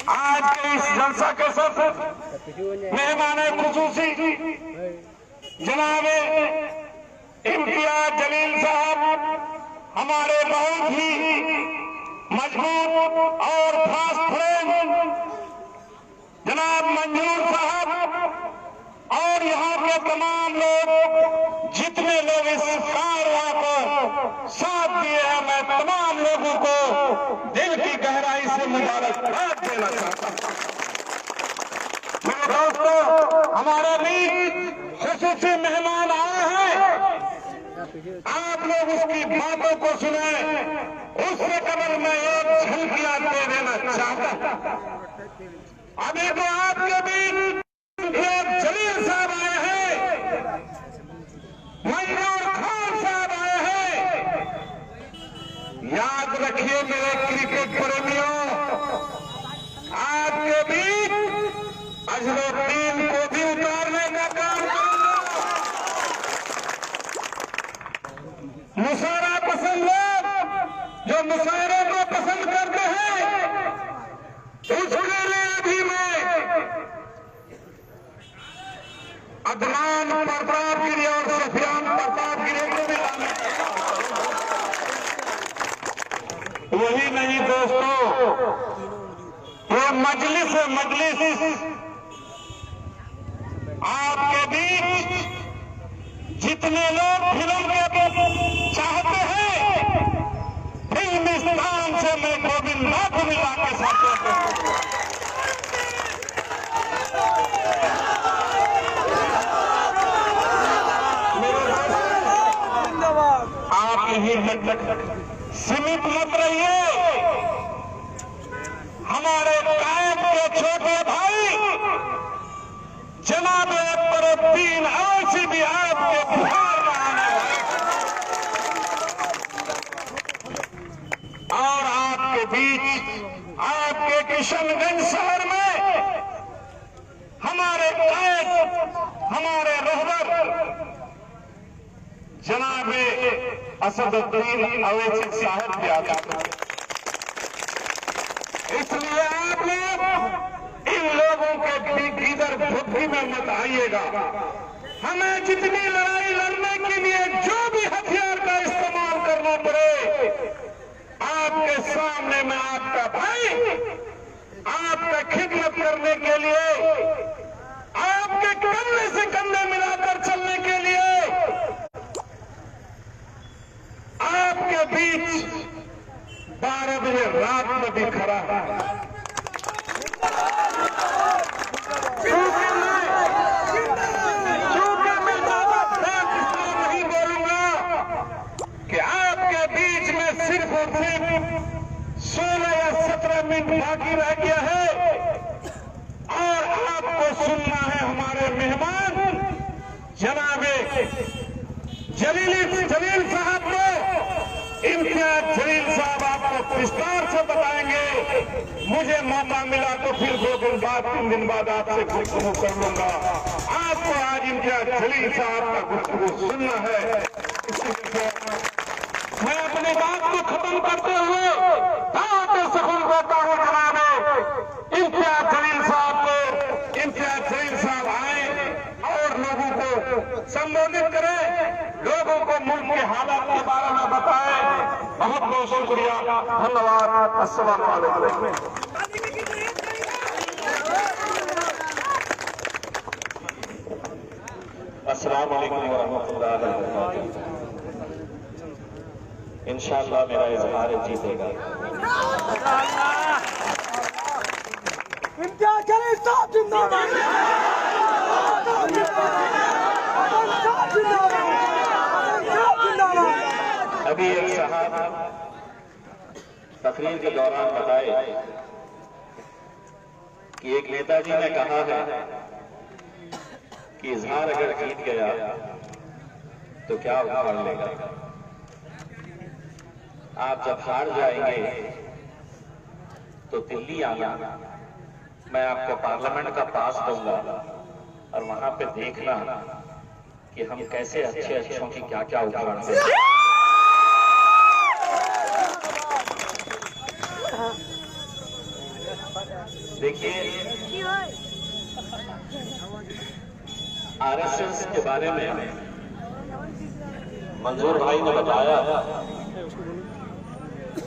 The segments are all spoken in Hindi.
आज के इस जलसा के सब मेहमान खुसूसी जनाब इम्तियाज जलील साहब, हमारे बहुत ही मजबूत और फास्ट फ्रेंड जनाब मंजूर साहब और यहाँ के तमाम लोग, जितने लोग इस कारवां को साथ दिए हैं, मैं तमाम लोगों को दिल की गहराई से मुबारकबाद देना चाहता हूँ। मेरे दोस्तों, हमारे बीच खसूसी मेहमान आए हैं, आप लोग उसकी बातों को सुने, उससे कबल मैं एक झलकियां दे देना चाहता हूँ। अभी तो आपके बीच एक जलील साहब आए हैं, मंजूर खान साहब आए हैं। याद रखिए मेरे क्रिकेट प्रेमियों, आपके बीच अजहरुद्दीन को भी उतारने का काम करूंगा। मुशायरा पसंद लोग जो मुशायरे को पसंद करते हैं, उसके लिए भी मैं अदनान प्रतापगिरी और सफियान प्रतापगिरी को भी लाना। वही नहीं दोस्तों, ये मजलिस आपके बीच जितने लोग फिल्म के चाहते हैं, फिल्मिस्तान से मैं गोविंदा को मिला के साथ आप यही सीमित मत रहिए। हमारे कायम के छोटे भाई जनाब फरुद्दीन अवैसी भी आपके बिहार में आने वाले और आपके बीच आपके किशनगंज शहर में हमारे कायद, हमारे रहबर जनाब असदुद्दीन अवैसी साहब भी आते हैं। इसलिए आप लोग इन लोगों के भीतर भुक्की में मत आइएगा। हमें जितनी लड़ाई लड़ने के लिए जो भी हथियार का इस्तेमाल करना पड़े, आपके सामने मैं आपका भाई, आपका खिदमत करने के लिए, आपके कंधे से कंधे मिलाकर चलने के लिए आपके बीच 12 बजे रात में भी खड़ा है। चूंकि मैं ज्यादा बात इसलिए नहीं बोलूंगा कि आपके बीच में सिर्फ और सिर्फ 16 या 17 मिनट बाकी रह गया है और आपको सुनना है हमारे मेहमान जनाबे जलील साहब को। इम्तियाज जलील साहब आपको विस्तार से बताएंगे। मुझे मौका मिला तो फिर 2 दिन बाद 3 दिन बाद आपसे गुफ्तगू कर लूंगा। आपको आज इम्तियाज जलील साहब का गुफ्तगू सुनना है। मैं अपनी बात को खत्म करते हुए दावत सखुन देता हूँ जनाबे इम्तियाज जलील साहब को। इम्तियाज जलील साहब आए और लोगों को संबोधित करें, लोगों को मुल्क के हालात के बारे में बताएं। बहुत बहुत शुक्रिया, धन्यवाद। अस्सलाम वालेकुम। अस्सलाम वालेकुम वरहमतुल्लाहि वबरकातुहू। इंशाअल्लाह मेरा इजहार जीतेगा। इम्तियाज जलील साहब जिंदाबाद। अभी एक साहब तकरीर के दौरान बताए कि एक नेताजी ने कहा है कि इजहार अगर जीत गया तो क्या उखाड़ लेगा। आप जब हार जाएंगे तो दिल्ली आना, मैं आपको पार्लियामेंट का पास दूंगा और वहां पे देखना कि हम कैसे अच्छों की क्या क्या उखाड़ते हैं। देखिए, आरएसएस के बारे में मंजूर भाई ने बताया,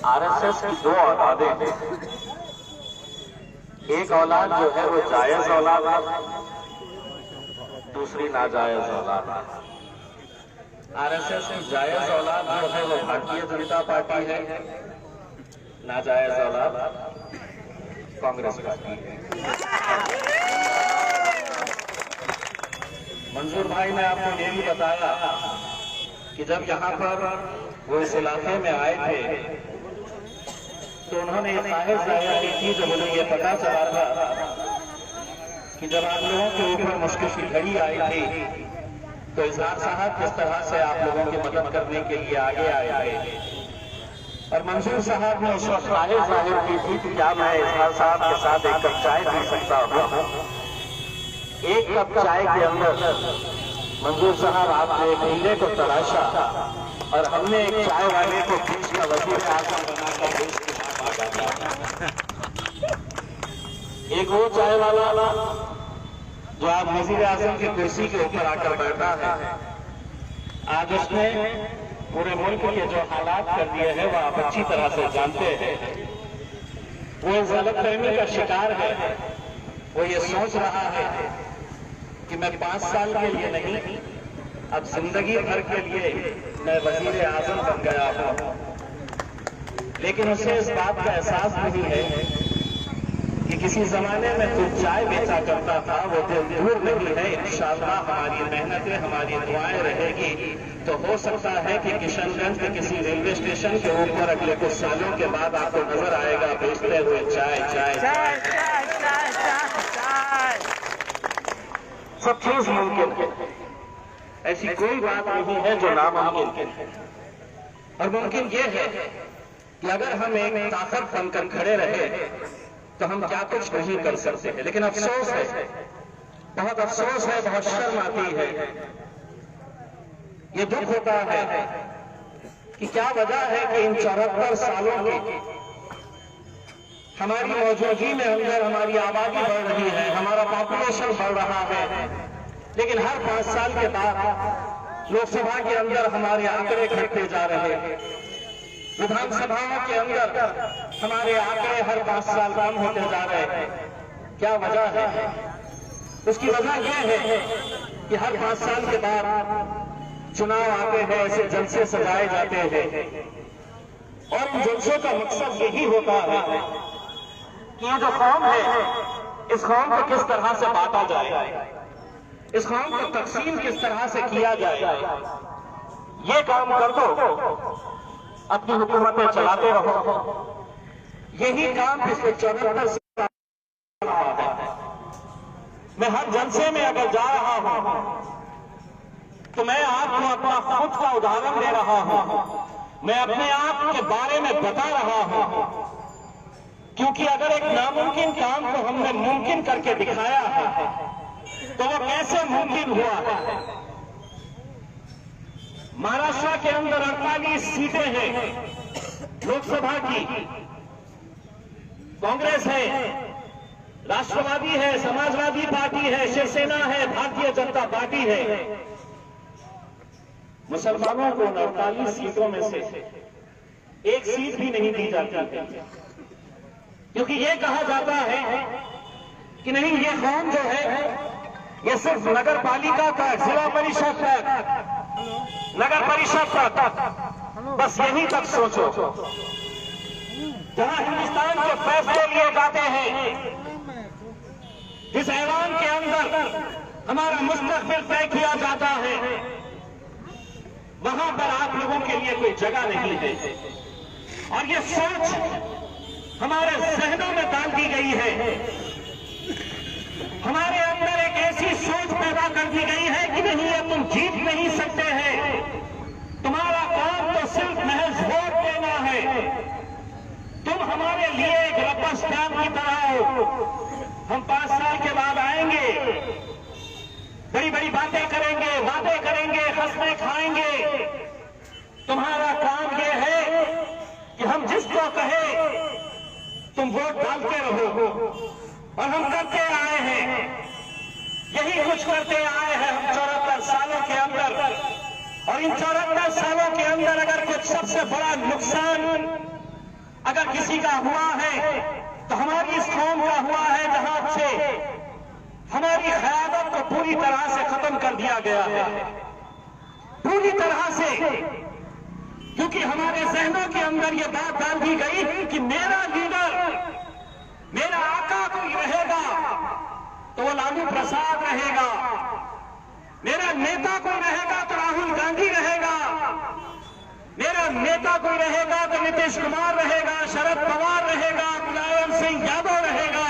आरएसएस की दो औलादें, एक औलाद जो है वो जायज औलाद है, दूसरी नाजायज औलाद है। आरएसएस की जायज औलाद जो है वो भारतीय जनता पार्टी है, नाजायज औलाद कांग्रेस पार्टी है। मंजूर भाई ने आपको ये भी बताया कि जब यहाँ पर वो इस इलाके में आए थे तो उन्होंने ये ख्वाहिश जाहिर की थी, जब उन्हें ये पता चला था कि जब आप लोगों के ऊपर मुश्किल की घड़ी आई थी तो इजहार साहब किस तरह से आप लोगों की मदद करने के लिए आगे आए थे। और मंजूर साहब ने उस वक्त ख्वाहिश जाहिर की थी कि क्या मैं इजहार साहब के साथ एक कप चाय पी सकता हूँ। एक कप चाय के अंदर मंजूर साहब आपने एक हीरे को तराशा और हमने एक चाय वाले को देश का वजीर आज़म बनाकर देश की बात आगा। एक वो चाय वाला जो आज वजीर आज़म की कुर्सी के ऊपर आकर बैठा है, आज उसने पूरे मुल्क के जो हालात कर दिए हैं वो आप अच्छी तरह से जानते हैं। वो इस गलतफहमी का शिकार है, वो ये सोच रहा है कि मैं 5 साल के लिए नहीं, अब जिंदगी भर के लिए मैं वजीर आज़म बन गया हूं। लेकिन उसे इस बात का एहसास नहीं है कि किसी जमाने में जो चाय बेचा करता था वो दिन दूर नहीं है। इंशाअल्लाह हमारी मेहनतें, हमारी दुआएं रहेगी तो हो सकता है कि किशनगंज के किसी रेलवे स्टेशन के ऊपर अगले कुछ सालों के बाद आपको नजर आएगा बेचते हुए चाय चाय चाय चाय चाय। सब चीज मुमकिन है, ऐसी कोई बात नहीं है जो नामुमकिन है। और मुमकिन ये है कि अगर हम एक ताकत बनकर खड़े रहे तो हम क्या कुछ नहीं कर सकते हैं। लेकिन अफसोस है, बहुत अफसोस है, बहुत शर्म आती है, ये दुख होता है कि क्या वजह है कि इन 74 सालों की हमारी मौजूदगी में अंदर हमारी आबादी बढ़ रही है, हमारा पॉपुलेशन बढ़ रहा है, लेकिन हर 5 साल के बाद लोकसभा के अंदर हमारे आंकड़े घटते जा रहे हैं, विधानसभाओं के अंदर हमारे आंकड़े हर 5 साल कम होते जा रहे हैं। क्या वजह है? उसकी वजह यह है कि हर 5 साल के बाद चुनाव आते हैं, ऐसे जलसे सजाए जाते हैं और इन जलसों का मकसद यही होता है कि ये जो कौम है, इस कौम को किस तरह से बांटा जाए, इस कौम को तकसीम किस तरह से किया जाए। ये काम कर दो, अपनी हुकूमतें चलाते रहो, यही काम पिछले 74 साल है। मैं हर जलसे में अगर जा रहा हूं तो मैं आपको अपना खुद का उदाहरण दे रहा हूं, मैं अपने आप के बारे में बता रहा हूं, क्योंकि अगर एक नामुमकिन काम को हमने मुमकिन करके दिखाया है तो वो कैसे मुमकिन हुआ है। महाराष्ट्र के अंदर 48 सीटें हैं लोकसभा की, कांग्रेस है, राष्ट्रवादी है, समाजवादी पार्टी है, शिवसेना है, भारतीय जनता पार्टी है। मुसलमानों को 48 सीटों में से एक सीट भी नहीं दी जाती, क्योंकि ये कहा जाता है कि नहीं, ये कौम जो है ये सिर्फ नगर पालिका तक, जिला परिषद तक, नगर परिषद तक, बस यहीं तक सोचो। जहां हिंदुस्तान के फैसले लिए जाते हैं, जिस ऐवान के अंदर हमारा मुस्तकबिल तय किया जाता है, वहां पर आप लोगों के लिए कोई जगह नहीं है। और ये सोच हमारे जहनों में डाल दी गई है, हमारे अंदर एक ऐसी सोच पैदा कर दी गई है कि नहीं, ये तुम जीत नहीं सकते हैं, तुम्हारा काम तो सिर्फ महज वोट देना है, तुम हमारे लिए एक रबर स्टैंप की तरह हो। हम 5 साल के बाद आएंगे, बड़ी बड़ी बातें करेंगे, वादे करेंगे, हंसने खाएंगे, तुम्हारा काम यह है कि हम जिसको कहे तुम वोट डालते रहो, और हम करते आए हैं, यही कुछ करते आए हैं हम 74 सालों के अंदर। और इन 74 सालों के अंदर अगर कुछ सबसे बड़ा नुकसान अगर किसी का हुआ है तो हमारी इस कौम का हुआ है, जहां से हमारी क़यादत को पूरी तरह से खत्म कर दिया गया है, पूरी तरह से। क्योंकि हमारे जहनों के अंदर ये बात डाल दी गई कि मेरा लीडर, मेरा आका कोई रहेगा तो वो लालू प्रसाद रहेगा, मेरा नेता कोई रहेगा तो राहुल गांधी रहेगा, मेरा नेता कोई रहेगा तो नीतीश कुमार रहेगा, शरद पवार रहेगा, मुलायम सिंह यादव रहेगा।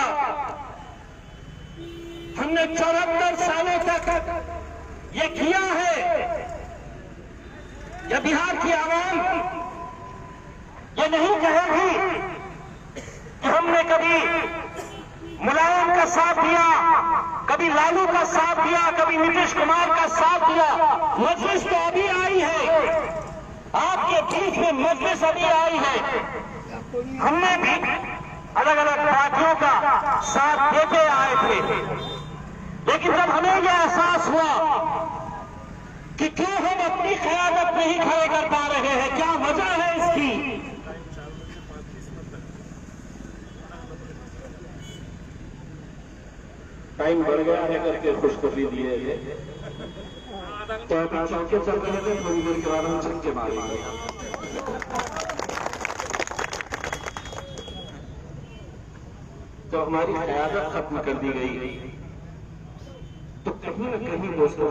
हमने 74 सालों तक ये किया है। यह बिहार की आवाम ये नहीं कहेगी कि हमने कभी मुलायम का साथ दिया, कभी लालू का साथ दिया, कभी नीतीश कुमार का साथ दिया। मजलिस तो अभी आई है, आपके बीच में मजलिस अभी आई है। हमने भी अलग अलग पार्टियों का साथ देते आए थे, लेकिन जब हमें यह एहसास हुआ कि क्यों हम अपनी क़यादत नहीं खड़े कर पा रहे हैं, क्या वजह है इसकी, टाइम बढ़ गया है करके खुशखबरी दिए थे, तो अभी चौके चल रहे थे, थोड़ी देर के बाद हम छक्के मारेंगे। तो हमारी क़यादत खत्म कर दी गई, तो कहीं न कहीं दोस्तों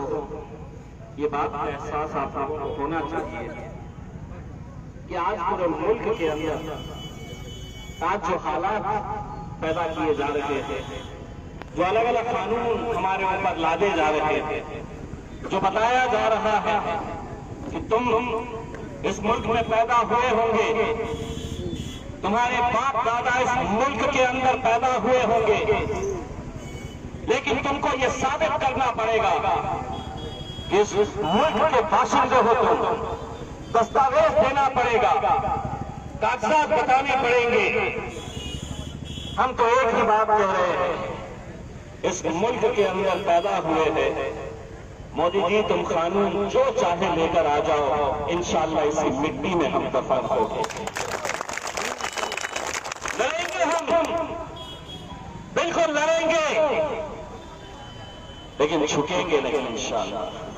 ये बात का एहसास आप लोगों को होना चाहिए कि आज पूरे मुल्क के अंदर आज जो हालात पैदा किए जा रहे थे, जो अलग अलग कानून हमारे ऊपर लादे जा रहे थे, जो बताया जा रहा है कि तुम इस मुल्क में पैदा हुए होंगे, तुम्हारे बाप दादा इस मुल्क के अंदर पैदा हुए होंगे, लेकिन तुमको ये साबित करना पड़ेगा कि इस मुल्क के बाशिंदे हो तुम, दस्तावेज देना पड़ेगा, कागजात बताने पड़ेंगे। हम तो एक ही बात कह रहे हैं, इस मुल्क के अंदर पैदा हुए हैं, मोदी जी तुम कानून जो चाहे लेकर आ जाओ, इंशाअल्लाह इसी मिट्टी में हम दफन होंगे। लड़ेंगे हम, बिल्कुल लड़ेंगे, लेकिन झुकेंगे नहीं इंशाअल्लाह।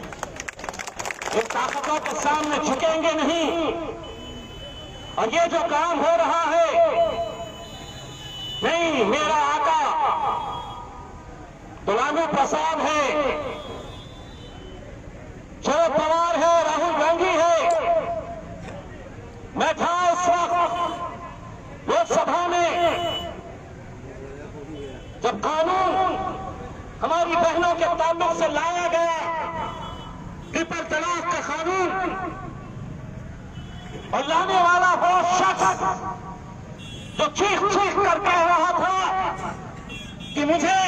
इन ताकतों के सामने झुकेंगे नहीं। और ये जो काम हो रहा है, नहीं मेरा आका तो लालू प्रसाद है, शरद पवार है, राहुल गांधी है। मैं था उस वक्त लोकसभा में जब कानून हमारी बहनों के ताल्लुक से लाया गया, ट्रिपल तलाक का कानून, और लाने वाला वो शख्स जो चीख चीख कर कह रहा था कि मुझे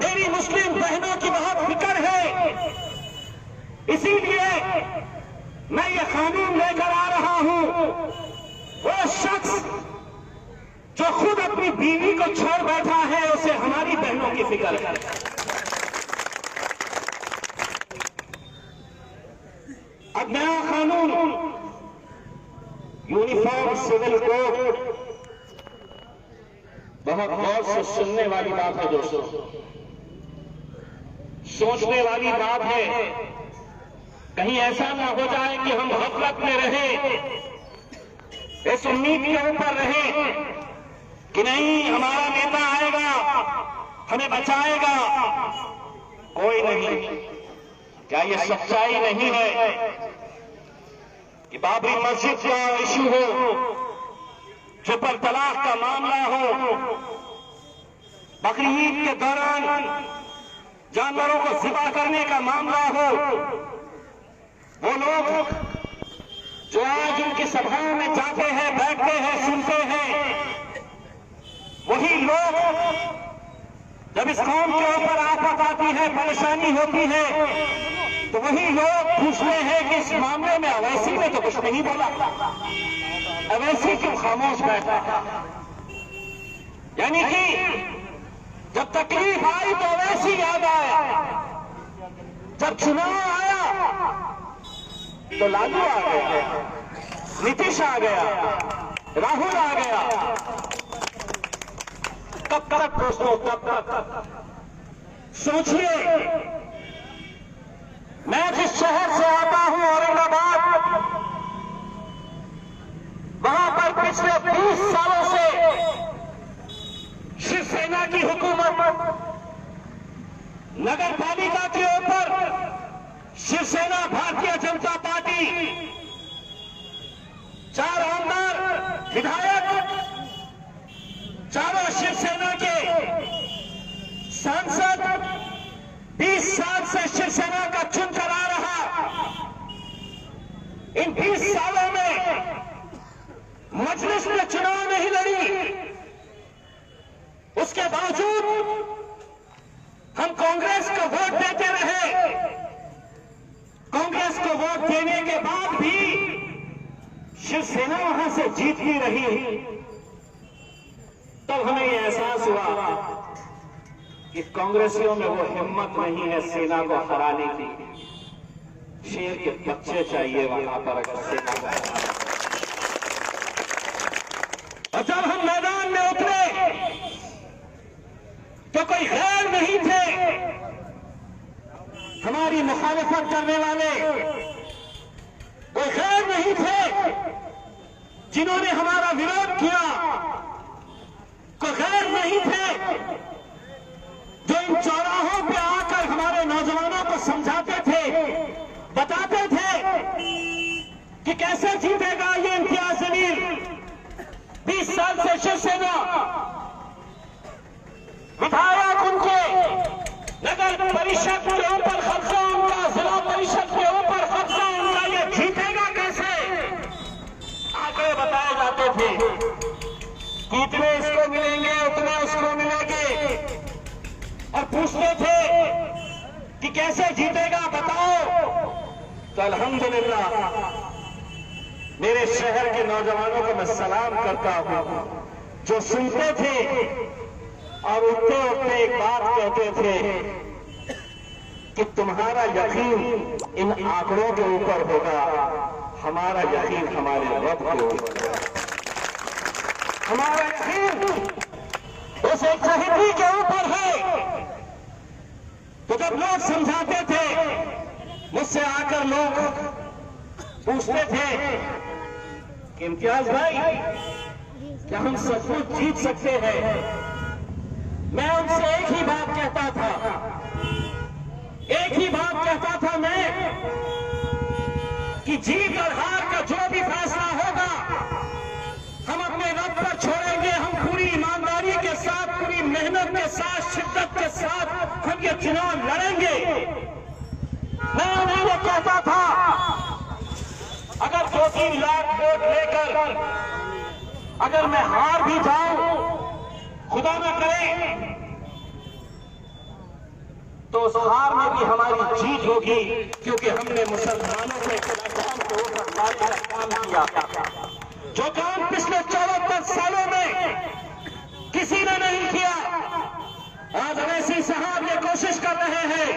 मेरी मुस्लिम बहनों की बहुत फिक्र है, इसीलिए मैं ये कानून लेकर आ रहा हूं। वो शख्स जो खुद अपनी बीवी को छोड़ बैठा है, उसे हमारी बहनों की फिक्र है। अब नया कानून यूनिफॉर्म सिविल कोड, बहुत गौर से सुनने वाली बात है दोस्तों, सोचने वाली बात है। कहीं ऐसा ना हो जाए कि हम गफलत में रहें, इस उम्मीद के ऊपर रहें कि नहीं हमारा नेता आएगा, हमें बचाएगा। कोई नहीं। क्या ये सच्चाई नहीं है कि बाबरी मस्जिद का इशू हो, ट्रिपल तलाक का मामला हो, बकरी ईद के दौरान जानवरों को ज़िबा करने का मामला हो, वो लोग जो आज उनकी सभाओं में जाते हैं, बैठते हैं, सुनते हैं, वही लोग जब इस कौम के ऊपर आफत आती है, परेशानी होती है, तो वही लोग पूछते हैं कि इस मामले में अवैसी ने तो कुछ नहीं बोला, अवैसी क्यों खामोश बैठा। यानी कि जब तकलीफ आई तो वैसी याद आया, जब चुनाव आया तो लालू आ गया, नीतीश आ गया, राहुल आ गया। कब तक दोस्तों, कब तक? सोचिए, मैं जिस शहर से आता हूं औरंगाबाद, वहां पर पिछले 20 सालों से शिवसेना की हुकूमत, नगर पालिका के ऊपर शिवसेना भारतीय जनता पार्टी, 4 आमदार विधायक, चारों शिवसेना के सांसद 20 साल से शिवसेना का चुनकर आ रहा। इन 20 सालों में मजलिस में चुनाव नहीं लड़ी, उसके बावजूद हम कांग्रेस को वोट देते रहे। कांग्रेस को वोट देने के बाद भी शिवसेना वहां से जीत नहीं रही। तब हमें यह एहसास हुआ कि कांग्रेसियों में वो हिम्मत नहीं है सेना को हराने की। शेर के बच्चे चाहिए वहां पर अगर सेना को हराना। और जब हम मैदान में उतरे तो कोई गैर नहीं थे हमारी मुखालिफत करने वाले, कोई गैर नहीं थे जिन्होंने हमारा विरोध किया, कोई गैर नहीं थे जो इन चौराहों पे आकर हमारे नौजवानों को समझाते थे, बताते थे कि कैसे जीतेगा ये इम्तियाज जलील। 20 साल से शिवसेना विधायक उनके, नगर परिषद के ऊपर कब्जा उनका, जिला परिषद के ऊपर कब्जा उनका, ये जीतेगा कैसे? आगे बताए जाते थे कि इतने इसको मिलेंगे, उतने उसको मिलेंगे, और पूछते थे कि कैसे जीतेगा बताओ। तो अल्हम्दुलिल्लाह मेरे शहर के नौजवानों को मैं सलाम करता हूं जो सुनते थे और उठते उठते एक बात कहते थे कि तुम्हारा यकीन इन आंकड़ों के ऊपर होगा, हमारा यकीन हमारे रब के ऊपर है। हमारा यकीन उस एक शहीदी के ऊपर है। तो जब लोग समझाते थे, मुझसे आकर लोग पूछते थे कि इम्तियाज भाई क्या हम सचमुच जीत सकते हैं? मैं उनसे एक ही बात कहता था, एक ही बात कहता था मैं कि जीत और हार का जो भी फैसला होगा हम अपने रब पर छोड़ेंगे। हम पूरी ईमानदारी के साथ, पूरी मेहनत के साथ, शिद्दत के साथ हम ये चुनाव लड़ेंगे। मैं उन्हें ये कहता था अगर 2-3 लाख वोट लेकर अगर मैं हार भी जाऊं, खुदा न करे, तो उस हार में भी हमारी जीत होगी, क्योंकि हमने मुसलमानों के खिलाफ काम किया, जो काम पिछले 74 सालों में किसी ने नहीं किया। आज अवैसी साहब ये कोशिश कर रहे हैं।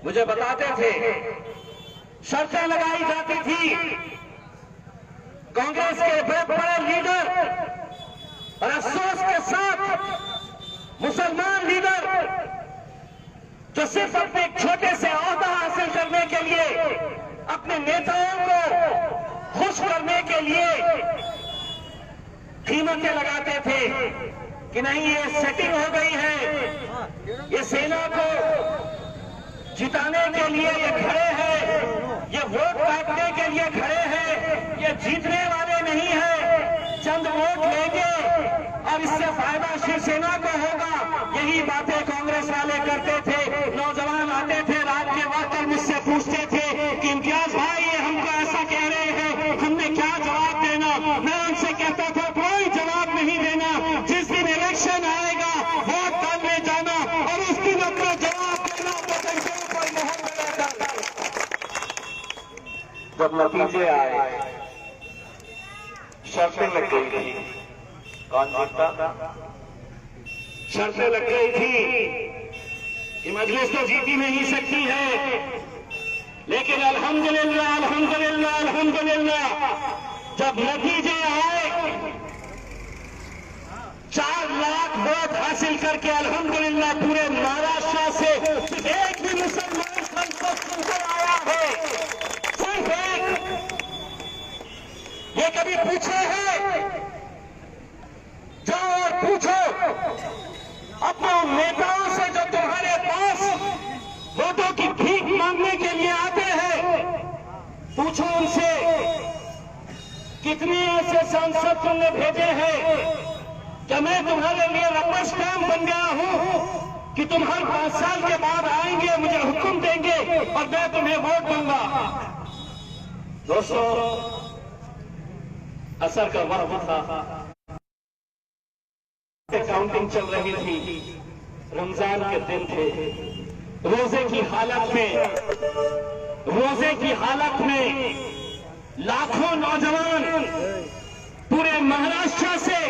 मुझे बताते थे शर्तें लगाई जाती थी, कांग्रेस के बड़े बड़े लीडर और अफसोस के साथ मुसलमान लीडर जो सिर्फ अपने एक छोटे से ओहदा हासिल करने के लिए, अपने नेताओं को खुश करने के लिए कीमतें लगाते थे कि नहीं ये सेटिंग हो गई है, ये सेना को जिताने के लिए ये खड़े हैं, ये वोट काटने के लिए खड़े हैं, ये जीतने वाले नहीं है, चंद वोट लेंगे और इससे फायदा शिवसेना को होगा। यही बातें कांग्रेस वाले करते थे। नौजवान आते थे रात के वक्त और मुझसे पूछते थे कि इम्तियाज भाई ये हमको ऐसा कह रहे हैं, हमने क्या जवाब देना? मैं उनसे कहता था कोई जवाब नहीं देना, जिस दिन इलेक्शन आएगा वोट डालने जाना और उस दिन अपना जवाब देना। जब नतीजे आए, शर्तें लग गई थी, कौन जीतता? शर्तें लग गई थी कि मजलिस तो जीती नहीं सकती है, लेकिन अल्हम्दुलिल्लाह अल्हम्दुलिल्लाह अल्हम्दुलिल्लाह जब नतीजे आए 4 लाख वोट हासिल करके अल्हम्दुलिल्लाह पूरे महाराष्ट्र से एक भी मुसलमान संसद चुनकर आया है, सिर्फ एक। ये कभी पूछे हैं? जाओ और पूछो अपने उन नेताओं से जो तुम्हारे पास वोटों की भीख मांगने के लिए आते हैं, पूछो उनसे कितने ऐसे सांसद तुमने भेजे हैं? क्या मैं तुम्हारे लिए रबर स्टैम्प बन गया हूं कि तुम हर 5 साल के बाद आएंगे, मुझे हुक्म देंगे और मैं तुम्हें वोट दूंगा? दोस्तों, असर का वक्त था, काउंटिंग चल रही थी, रमजान के दिन थे, रोजे की हालत में लाखों नौजवान पूरे महाराष्ट्र से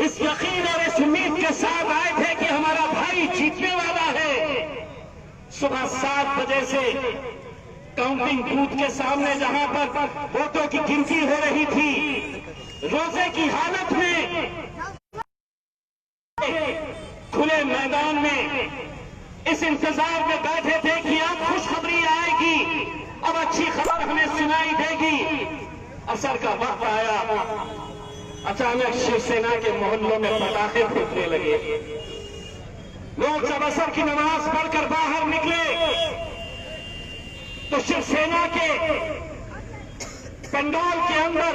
इस यकीन और इस उम्मीद के साथ आए थे कि हमारा भाई जीतने वाला है। सुबह 7 बजे से काउंटिंग बूथ के सामने जहां पर वोटों की गिनती हो रही थी, रोजे की हालत में खुले मैदान में इस इंतजार में बैठे थे कि अब खुशखबरी आएगी, अब अच्छी खबर हमें सुनाई देगी। असर का वक्त आया, अचानक शिवसेना के मोहल्लों में पटाखे फूटने लगे। लोग जब असर की नमाज पढ़कर बाहर निकले तो शिवसेना के पंडाल के अंदर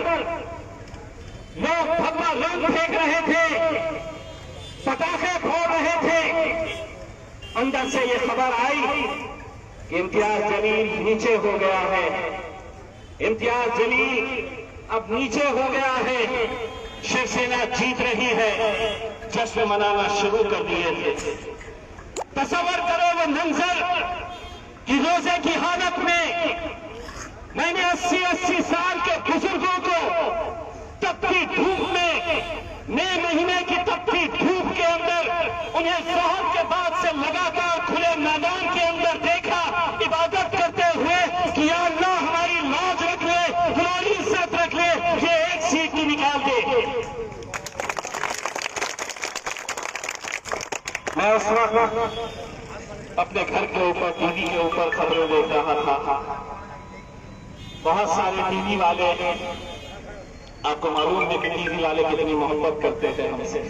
लोग भगवा रंग फेंक रहे थे, पटाखे फोड़ रहे थे। अंदर से ये खबर आई कि इम्तियाज जलील नीचे हो गया है, इम्तियाज जलील अब नीचे हो गया है, शिवसेना जीत रही है। जश्न मनाना शुरू कर दिए थे। तसव्वुर करो वो मंजर कि रोजे की हालत में मैंने 80-80 साल के बुजुर्गों को तपती धूप में, मई महीने की तपती धूप के अंदर उन्हें जोहर के बाद से लगातार खुले मैदान के अंदर देखा, इबादत करते हुए कि या अल्लाह हमारी लाज रख ले, हमारी इज्जत रख ले, ये एक सीट की निकाल दे। मैं उस वक्त अपने घर के ऊपर, टीवी के ऊपर खबरें देख रहा था। बहुत सारे टीवी वाले, आपको मालूम है कि टीवी वाले कितनी मोहब्बत करते थे हमसे,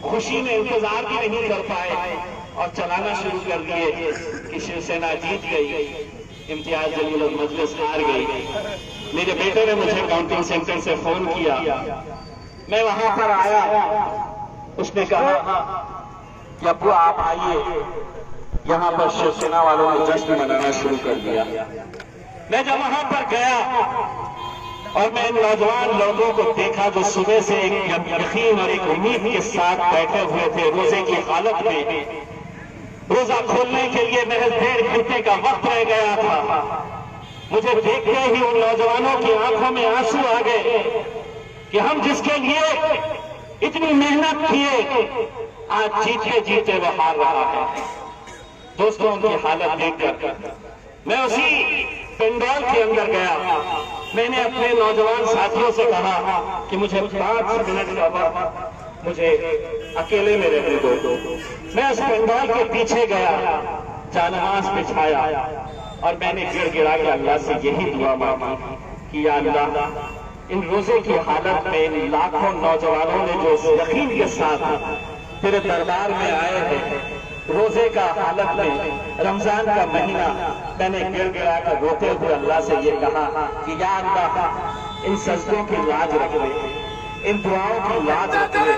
खुशी में इंतजार भी नहीं कर पाए और चलाना शुरू कर दिए कि शिवसेना जीत गई, इम्तियाज जलील और मजलिस हार गई। मेरे बेटे ने मुझे काउंटिंग सेंटर से फोन किया, मैं वहां पर आया। उसने कहा कि अब्बू आप आइए, यहाँ पर शिवसेना वालों ने जश्न मनाना शुरू कर दिया। मैं जब वहां पर गया और मैं इन नौजवान लोगों को देखा जो सुबह से एक यकीन और एक उम्मीद के साथ बैठे हुए थे रोजे की हालत में। रोजा खोलने के लिए महज 1.5 घंटे का वक्त रह गया था। मुझे देखते ही उन नौजवानों की आंखों में आंसू आ गए कि हम जिसके लिए इतनी मेहनत किए, आज जीते जीते वो हार रहा है। दोस्तों, उनकी हालत देखकर मैं उसी पंडाल के अंदर गया। मैंने अपने नौजवान साथियों से कहा कि मुझे 5 मिनट का वक्त मुझे अकेले में रहने दो। मैं उस पंडाल के पीछे गया, जानमाज बिछाया और मैंने गिड़गिड़ा के अल्लाह से यही दुआ मांगी कि या अल्लाह, इन रोजे की हालत में इन लाखों नौजवानों ने जो यकीन के साथ तेरे दरबार में आए हैं, रोजे का हालत में, रमजान का महीना, मैंने गिड़गिड़ा कर रोते हुए अल्लाह से ये कहा कि या अल्लाह, इन सजदों की लाज रख ले, इन दुआओं की लाज रख ले।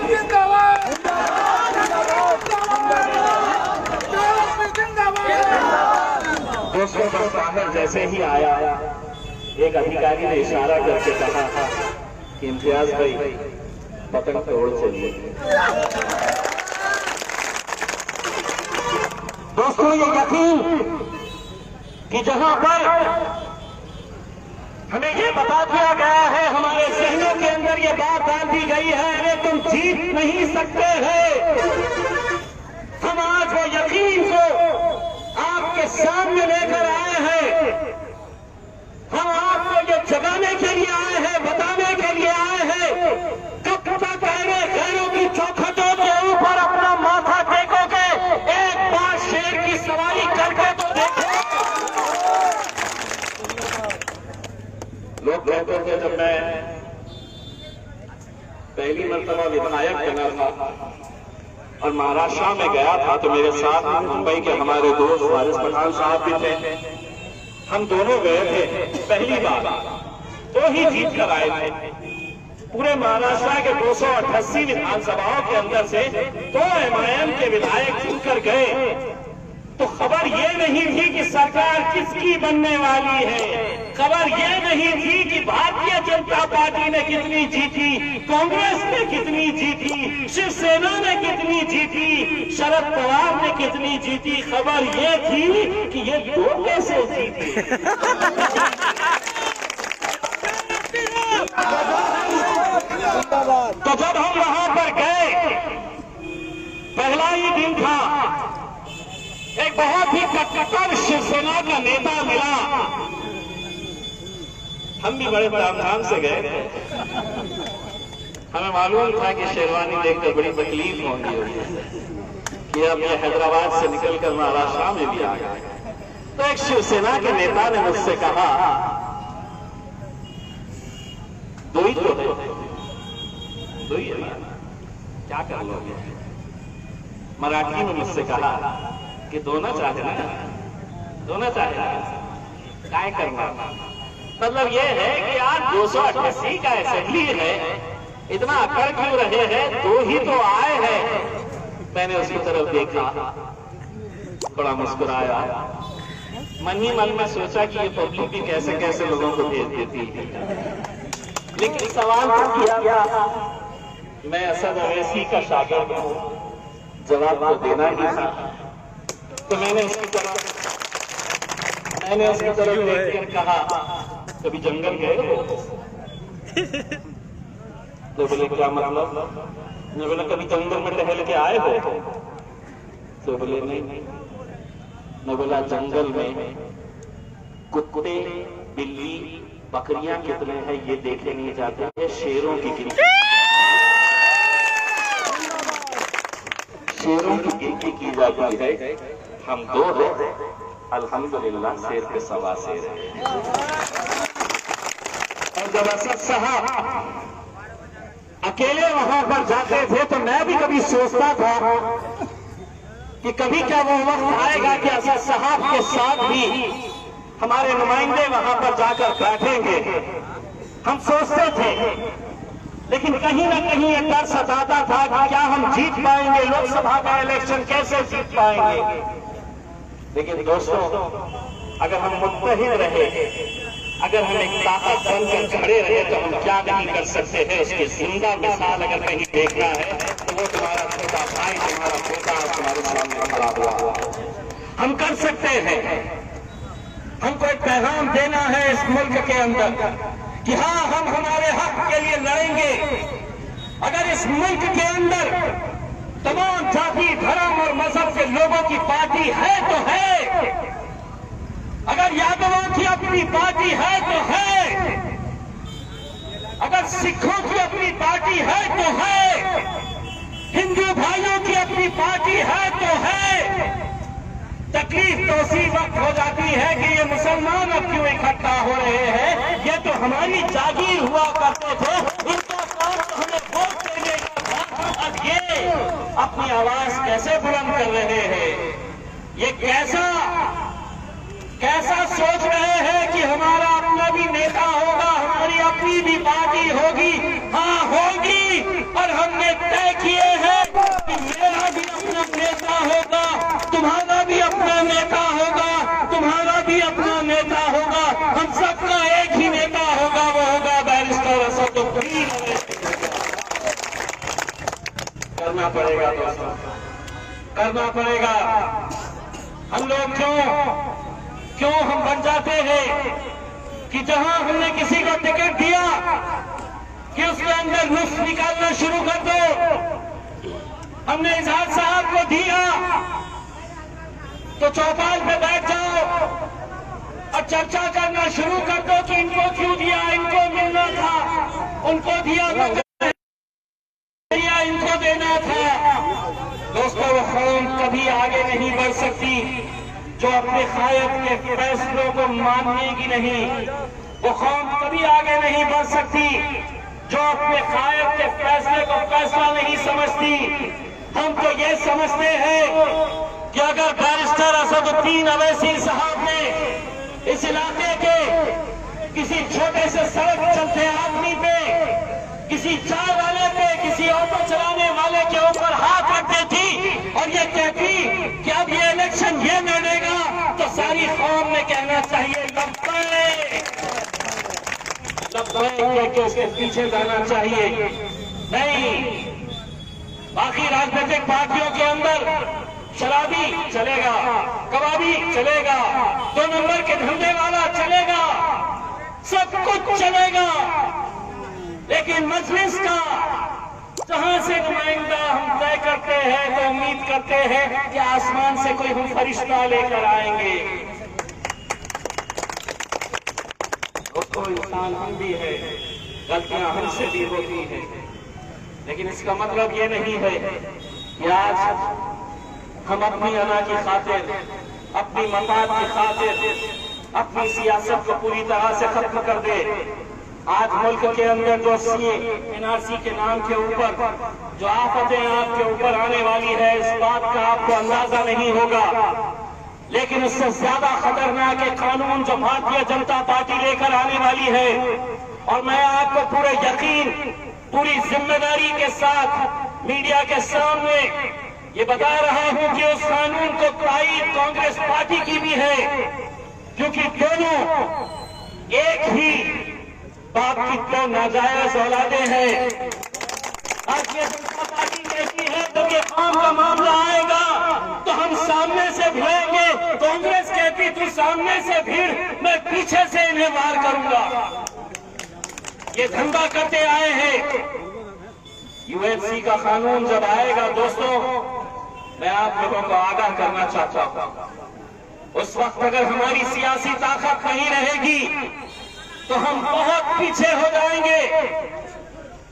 दोस्तों, बस बाहर जैसे ही आया, एक अधिकारी ने इशारा करके कहा कि इम्तियाज भाई पतंग तोड़ चलिए। दोस्तों, ये यकीन कि जहां पर हमें ये बता दिया गया है, हमारे जहनों के अंदर ये बात डाल दी गई है, अरे तुम जीत नहीं सकते हैं। हम आज वो यकीन को आपके सामने लेकर आए हैं। हम आपको ये जगाने के लिए आए हैं, बताने के लिए आए हैं। कब तक गैरों की चौखटों के ऊपर अपना माथा टेकोगे? एक बार शेर की सवारी करके तो देखो। लोग कहते थे जब मैं पहली मर्तबा विधायक बना था और महाराष्ट्र में गया था तो मेरे साथ मुंबई के हमारे दोस्त वारिस पठान साहब भी थे। हम दोनों गए थे पहली बार, तो ही जीत कर आए थे। पूरे महाराष्ट्र के 288 विधानसभाओं के अंदर से 2 MIM के विधायक चुनकर गए। तो खबर ये नहीं थी कि सरकार किसकी बनने वाली है, खबर ये नहीं थी कि भारतीय जनता पार्टी ने कितनी जीती, कांग्रेस ने कितनी जीती, शिवसेना ने कितनी जीती, शरद पवार ने कितनी जीती। खबर ये थी कि ये 2 कैसे जीते। तो जब हम वहां पर गए, पहला ही दिन था, एक बहुत ही कट्टर शिवसेना का नेता मिला। हम भी बड़े धाम से गए थे। हमें मालूम था कि शेरवानी देखकर बड़ी तकलीफ होगी कि अब ये हैदराबाद से निकलकर महाराष्ट्र में भी आ गए। तो एक शिवसेना के नेता ने मुझसे कहा, 2 ही तो है, 2 ही है, क्या कर लोगे? मराठी में मुझसे कहा कि दोनों चाहे ना, दोनों चाहे ना, क्या करना? मतलब ये है कि आज 288 का असेंबली है, इतना अकड़ क्यों रहे हैं? 2 ही तो आए हैं। मैंने उसकी तरफ देखा, बड़ा मुस्कुराया, मन ही मन में सोचा कि ये पब्लिक भी कैसे कैसे लोगों को भेज देती है। लेकिन सवाल तो किया, मैं असद अवैसी का शागिर्द हूं, जवाब तो देना ही था। तो मैंने उसकी तरफ देखकर कहा, कभी जंगल गए हो? तो बोले क्या मतलब? मैं बोला कभी जंगल में टहल के आए हो? तो बोले नहीं। मैं बोला जंगल में कुत्ते, बिल्ली, बकरियां कितने हैं ये देखे नहीं जाते हैं, शेरों की गिनती, शेरों की गिनती की जाती है। हम 2 हैं, अल्हम्दुलिल्लाह शेर के सवा शेर है। और जब असद साहब अकेले वहां पर जाते थे तो मैं भी कभी सोचता था कि कभी क्या वो वक्त आएगा कि असद साहब के साथ भी हमारे नुमाइंदे वहां पर जाकर बैठेंगे। हम सोचते थे, लेकिन कहीं ना कहीं ये डर सताता था कि क्या हम जीत पाएंगे, लोकसभा का इलेक्शन कैसे जीत पाएंगे। लेकिन दोस्तों, अगर हम मुत्तहिद रहे, अगर हम एक ताकत बनकर खड़े रहे तो हम क्या नहीं कर सकते हैं। उसकी जिंदा मिसाल अगर कहीं देखना है तो वो तुम्हारा छोटा भाई, तुम्हारा पोता तुम्हारे सामने खड़ा हुआ, हम कर सकते हैं। हमको एक पैगाम देना है इस मुल्क के अंदर कि हाँ, हम हमारे हक के लिए लड़ेंगे। अगर इस मुल्क के अंदर तमाम जाति, धर्म और मजहब के लोगों की पार्टी है तो है, अगर यादवों की अपनी पार्टी है तो है, अगर सिखों की अपनी पार्टी है तो है, हिंदू भाइयों की अपनी पार्टी है तो है। तकलीफ तो उसी वक्त हो जाती है कि ये मुसलमान अब क्यों इकट्ठा हो रहे हैं। ये तो हमारी जागीर हुआ करते थे, इनका काम तो हमें वोट देने का था। अब ये अपनी आवाज कैसे बुलंद कर रहे हैं, ये कैसा सोच रहे हैं कि हमारा अपना भी नेता होगा, हमारी अपनी भी पार्टी होगी। हाँ होगी, और हमने तय किए हैं कि मेरा भी अपना नेता होगा, तुम्हारा भी अपना नेता होगा, तुम्हारा भी अपना नेता होगा, हम सबका एक ही नेता होगा, वो होगा बैरिस्टर असदुद्दीन। करना पड़ेगा दोस्तों, करना पड़ेगा। हम लोग क्यों हम बन जाते हैं, कि जहां हमने किसी को टिकट दिया कि उसके अंदर नुस्ख निकालना शुरू कर दो, हमने इजहार साहब को दिया तो चौपाल पे बैठ जाओ और चर्चा करना शुरू कर दो कि इनको क्यों दिया, इनको मिलना था, उनको दिया इनको देना था। दोस्तों, वो कौम कभी आगे नहीं बढ़ सकती जो अपने कायद के फैसलों को मानेगी नहीं। वो कौम कभी आगे नहीं बढ़ सकती जो अपने कायद के फैसले को फैसला नहीं समझती। हम तो ये समझते हैं कि अगर बैरिस्टर असदुद्दीन अवैसी साहब ने इस इलाके के किसी छोटे से सड़क चलते आदमी पे, किसी चाय वाले पे, किसी ऑटो चलाने वाले के ऊपर हाथ रख देती और ये कहती कि अब ये इलेक्शन ये लड़ेगा, तो सारी कौम में कहना चाहिए लब्बैक, उसके पीछे जाना चाहिए। नहीं, बाकी राजनीतिक पार्टियों के अंदर शराबी चलेगा, कबाबी चलेगा, 2 नंबर के धंधे वाला चलेगा, सब कुछ चलेगा, लेकिन मजलिस का जहां से नुमाइंदा हम तय करते हैं तो उम्मीद करते हैं कि आसमान से कोई हम फरिश्ता लेकर आएंगे। दोस्तों, इंसान हम भी है, गलतियां हमसे भी होती हैं, लेकिन इसका मतलब ये नहीं है कि आज हम अपनी अना की खातिर, अपनी मफाद की खातिर अपनी सियासत को पूरी तरह से खत्म कर दे। आज मुल्क के अंदर जो NRC के नाम के ऊपर जो आफतें आपके ऊपर आने वाली है, इस बात का आपको अंदाजा नहीं होगा, लेकिन उससे ज्यादा खतरनाक एक कानून जो भारतीय जनता पार्टी लेकर आने वाली है। और मैं आपको पूरे यकीन, पूरी जिम्मेदारी के साथ मीडिया के सामने ये बता रहा हूं कि उस कानून को ताईद कांग्रेस पार्टी की भी है, क्योंकि दोनों एक ही बाप की तो नाजायज औलादे हैं। भारतीय जनता पार्टी कहती है जब ये काम का मामला आएगा तो हम सामने से भिड़ेंगे, कांग्रेस कहती तू सामने से भिड़, मैं पीछे से इन्हें वार करूंगा। ये धंधा करते आए हैं। UNC का कानून जब आएगा दोस्तों, मैं आप लोगों को आगाह करना चाहता हूं, उस वक्त अगर हमारी सियासी ताकत नहीं रहेगी तो हम बहुत पीछे हो जाएंगे,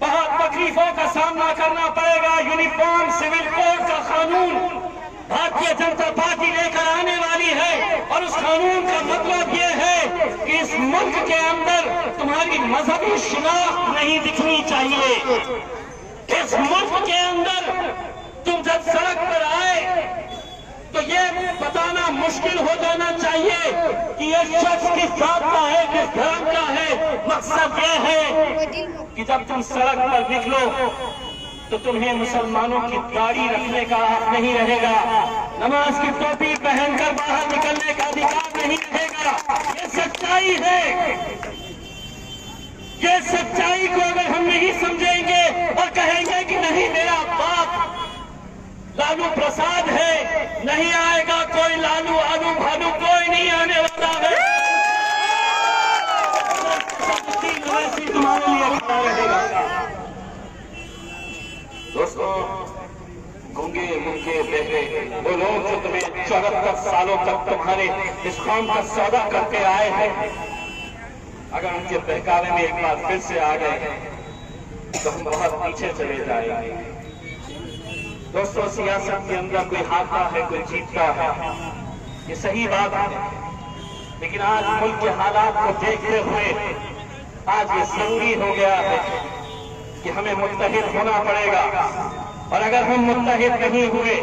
बहुत तकलीफों का सामना करना पड़ेगा। यूनिफॉर्म सिविल कोड का कानून भारतीय जनता पार्टी लेकर आने वाली है, और उस कानून का मतलब ये है कि इस मुल्क के अंदर तुम्हारी मजहबी शिनाख्त नहीं दिखनी चाहिए। इस मुल्क के अंदर तुम जब सड़क पर आए तो ये बताना मुश्किल हो जाना चाहिए कि ये शख्स किस जात का है, किस धर्म का है। मकसद ये है कि जब तुम सड़क पर निकलो तो तुम्हें मुसलमानों की दाढ़ी रखने का हक नहीं रहेगा, नमाज की टोपी पहनकर बाहर निकलने का अधिकार नहीं रहेगा। ये सच्चाई है। ये सच्चाई को अगर हम नहीं समझेंगे और कहेंगे कि नहीं मेरा बाप लालू प्रसाद है, नहीं आएगा कोई लालू आलू भालू कोई नहीं आने वाला है, तुम्हारे लिए खड़ा रहेगा। दोस्तों, गूंगे मूंगे बहरे वो लोग जो तुम्हें 74 सालों तक तुम्हारे इस कौम का सौदा करते आए हैं, अगर उनके बहकावे में एक बार फिर से आ गए तो हम बहुत पीछे चले जाएंगे। दोस्तों, सियासत के अंदर कोई हारता है, कोई जीतता है, ये सही बात है, लेकिन आज मुल्क के हालात को देखते हुए आज ये जरूरी हो गया है कि हमें मुत्तहिद होना पड़ेगा। और अगर हम मुत्तहिद नहीं हुए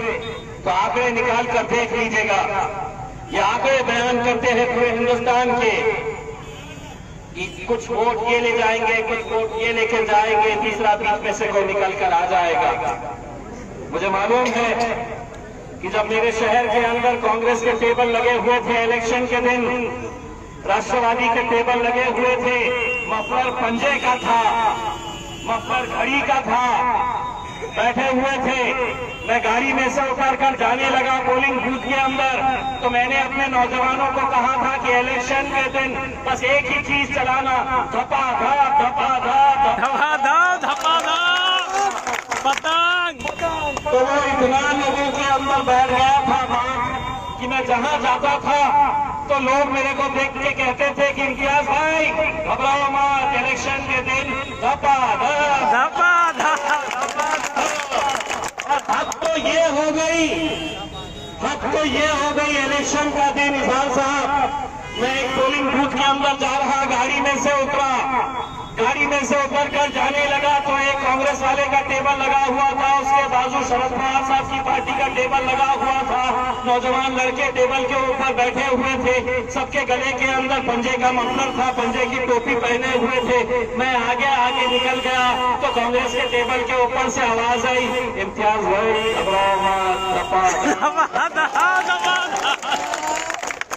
तो आंकड़े निकाल कर देख लीजिएगा। ये आंकड़े बयान करते हैं पूरे हिंदुस्तान के कि कुछ वोट ये ले जाएंगे, कुछ वोट ये लेकर जाएंगे, तीसरा बीच में से कोई निकल कर आ जाएगा। मुझे मालूम है कि जब मेरे शहर के अंदर कांग्रेस के टेबल लगे हुए थे इलेक्शन के दिन, राष्ट्रवादी के टेबल लगे हुए थे, मफलर पंजे का था, मफलर घड़ी का था, बैठे हुए थे। मैं गाड़ी में से उतर कर जाने लगा पोलिंग बूथ के अंदर, तो मैंने अपने नौजवानों को कहा था कि इलेक्शन के दिन बस एक ही चीज चलाना, धपाधप धपाधप धपाधप धपाधप पतंग। तो वो इतना लोगों के अंदर बैठ गया था कि मैं जहां जाता था तो लोग मेरे को देख के कहते थे कि इम्तियाज भाई घबराओ मत, इलेक्शन के दिन धपाधप धपाधप। अब तो ये हो गई, अब तो ये हो गई इलेक्शन का दिन। इजहार साहब, मैं एक पोलिंग बूथ के अंदर जा रहा, गाड़ी में से उतरा, गाड़ी में से उतर कर जाने लगा तो एक कांग्रेस वाले का टेबल लगा हुआ था, उसके बाजू शरद पवार साहब की पार्टी का टेबल लगा हुआ था। नौजवान लड़के टेबल के ऊपर बैठे हुए थे, सबके गले के अंदर पंजे का मफलर था, पंजे की टोपी पहने हुए थे। मैं आगे आगे निकल गया तो कांग्रेस के टेबल के ऊपर से आवाज आई, इम्तियाज भाई घबराओ मत,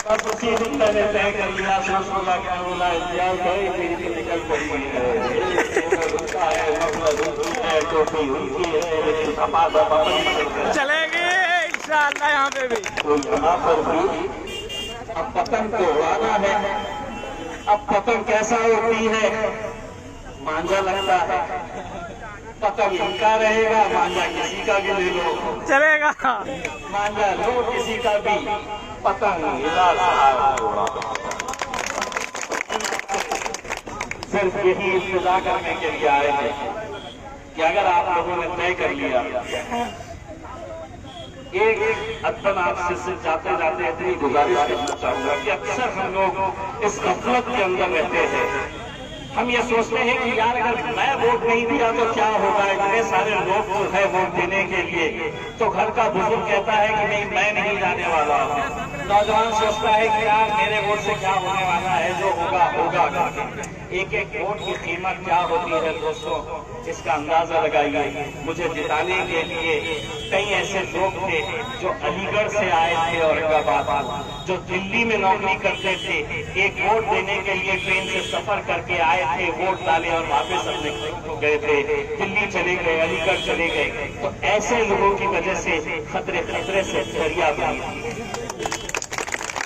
बस उसी दिन मैंने तय कर लिया, बोला क्या बोला, इम्तियाज भाई मेरी तो निकल पड़ी है, टोपी उनकी है, लेकिन धपाधप अपनी चलेगी इंशाअल्लाह यहाँ पे भी। तो यहाँ पर भी अब पतंग को उड़ाना है। अब पतंग कैसा उड़ती है, मांझा लगता है, पतंग इनका रहेगा, मांझा किसी का भी ले लो, चलेगा। मांझा लो किसी का भी, पतंग इधर साहब उड़ा। सिर्फ यही इंतजार करने के लिए आए थे कि अगर आप लोगों ने तय कर लिया, एक अदन आपसे जाते जाते इतनी गुजारिश करना चाहूंगा कि अक्सर हम लोग इस गफलत के अंदर रहते हैं। हम ये सोचते हैं कि यार अगर मैं वोट नहीं दिया तो क्या होगा, इतने सारे लोग जो है वोट देने के लिए, तो घर का बुजुर्ग कहता है कि नहीं मैं नहीं जाने वाला। नौजवान सोचता है कि यार मेरे वोट से क्या होने वाला है, जो होगा होगा। एक एक वोट की कीमत क्या होती है दोस्तों, इसका अंदाजा लगाइए। मुझे जिताने के लिए कई ऐसे लोग थे जो अलीगढ़ से आए थे, औरंगाबाद, जो दिल्ली में नौकरी करते थे, एक वोट देने के लिए ट्रेन से सफर करके आए थे, वोट डाले और वापस अपने गए थे, दिल्ली चले गए, अलीगढ़ चले गए। तो ऐसे लोगों की वजह से खतरे खतरे से झरिया बनी,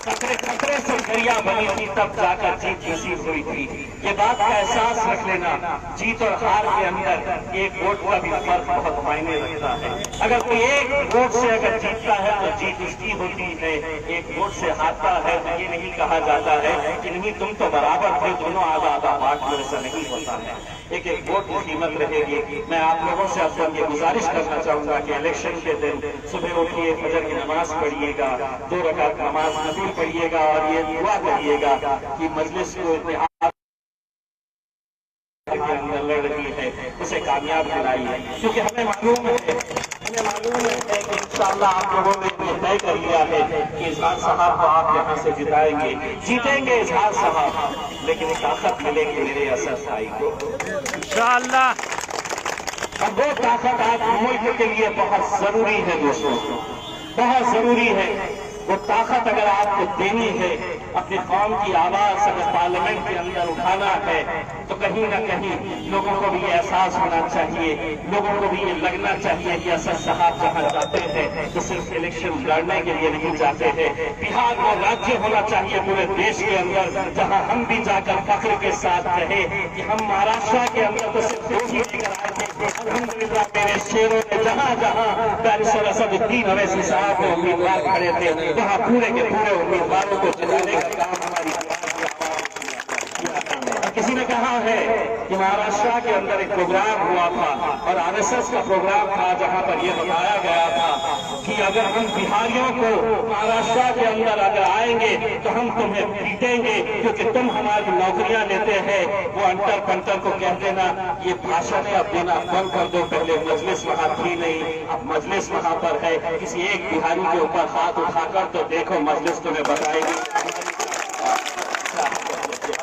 खतरे खतरे से झरिया बनी थी, तब जाकर जीत नसीब हुई थी। ये बात का एहसास रख लेना, जीत और हार के अंदर एक वोट का भी फर्क बहुत मायने रखता है। अगर कोई एक वोट से अगर जीतता है तो जीत उसकी होती है, एक वोट से हारता है तो ये नहीं कहा जाता है कि नहीं तुम तो बराबर थे, दोनों आधा आधा बांट लो, ऐसा नहीं होता है। एक एक वोट की कीमत रहेगी। मैं आप लोगों से अब ये गुजारिश करना चाहूंगा कि इलेक्शन के दिन सुबह उठिए, फजर की नमाज पढ़िएगा, 2 रकात नमाज नफिल पढ़िएगा और ये दुआ करिएगा कि मजलिस को इतिहास के अंदर लड़ रही है उसे कामयाब बनाइए, क्योंकि हमें मालूम है कि इंशाअल्लाह आप लोगों ने ये तय कर लिया है कि इजहार साहब को आप यहाँ से जिताएंगे, जीतेंगे इजहार साहब, लेकिन ताकत मिलेगी मेरे असर भाई को इंशाअल्लाह। और वो ताकत आज मुल्क के लिए बहुत जरूरी है दोस्तों, बहुत जरूरी है। वो ताकत अगर आपको देनी है, अपनी कौम की आवाज अगर पार्लियामेंट के अंदर उठाना है, तो कहीं ना कहीं लोगों को भी ये एहसास होना चाहिए, लोगों को भी ये लगना चाहिए कि असद साहब जहाँ जाते हैं तो सिर्फ इलेक्शन लड़ने के लिए नहीं जाते हैं। बिहार वो राज्य होना चाहिए पूरे देश के अंदर जहाँ हम भी जाकर फख्र के साथ रहे कि हम महाराष्ट्र के अंदर तो सिर्फ 2 ही लेकर आए थे। अल्हम्दुलिल्लाह मेरे शेरों ने जहाँ जहाँ बैरिस्टर असदुद्दीन अवैसी साहब को उम्मीदवार खड़े थे, वहाँ पूरे के पूरे उम्मीदवारों को जिताने का काम हमारी किसी ने कहा है कि महाराष्ट्र के अंदर एक प्रोग्राम हुआ था और आरएसएस का प्रोग्राम था, जहां पर यह बताया गया था कि अगर हम बिहारियों को महाराष्ट्र के अंदर अगर आएंगे तो हम तुम्हें पीटेंगे, क्योंकि तुम हमारी नौकरियां लेते हैं। वो अंतर पंटर को कह देना, ये भाषण अब देना बंद कर दो, पहले मजलिस वहां थी नहीं, अब मजलिस वहां पर है। किसी एक बिहारी के ऊपर हाथ उठाकर तो देखो, मजलिस तुम्हें बताएगी।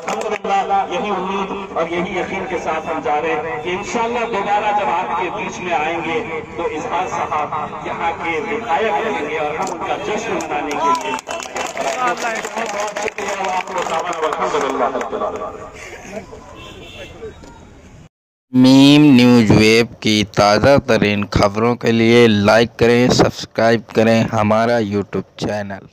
अल्हम्दुलिल्लाह यही उम्मीद और यही यकीन के साथ हम जा रहे हैं कि इंशाअल्लाह दोबारा जब आपके बीच में आएंगे तो इजहार साहब यहाँ के विधायक रहेंगे और हम उनका जश्न मनाने के लिए बहुत शुक्रिया। आप लोग मीम न्यूज़ वेब की ताज़ा तरीन खबरों के लिए लाइक करें, सब्सक्राइब करें हमारा यूट्यूब चैनल।